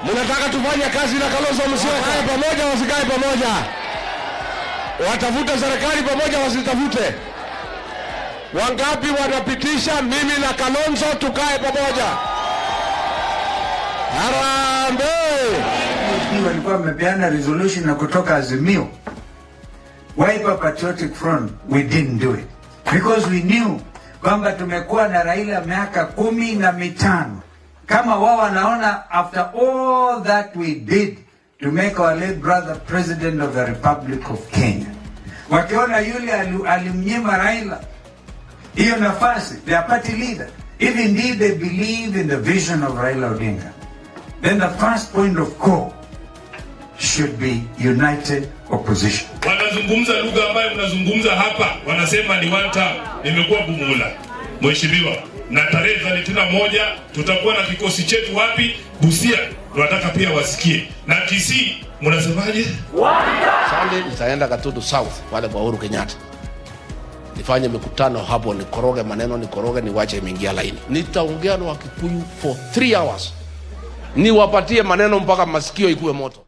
Mnataka tufanye kazi na Kalonzo Musyoka pamoja, wasikae pamoja? Watafuta serikali pamoja, wasitafute? Wangapi wanapitisha mimi na Kalonzo tukae pamoja? Harambee! Walikuwa wamepeana resolution na kutoka Azimio. Wiper Patriotic Front, we didn't do it because we knew kwamba tumekuwa na Raila miaka 15. Kama wao wanaona after all that we did to make our late brother president of the Republic of Kenya, wakiona yule alimnyima Raila hiyo nafasi, their party leader, if indeed they believe in the vision of Raila Odinga, then the first point of call should be united opposition. Wanazungumza lugha ambayo mnazungumza hapa, wanasema ni one term. Nimekuwa Bumula, mheshimiwa, na tarehe 31 tutakuwa na kikosi chetu wapi? Busia. Tunataka pia wasikie. Na Kisii mnasemaje? Sunday nitaenda Katutu South pale kwa Uhuru Kenyatta. Nifanye mikutano hapo, nikoroge maneno, nikoroge, niwache imeingia laini. Nitaongea na Wakikuyu for 3 hours. Niwapatie maneno mpaka masikio ikuwe moto.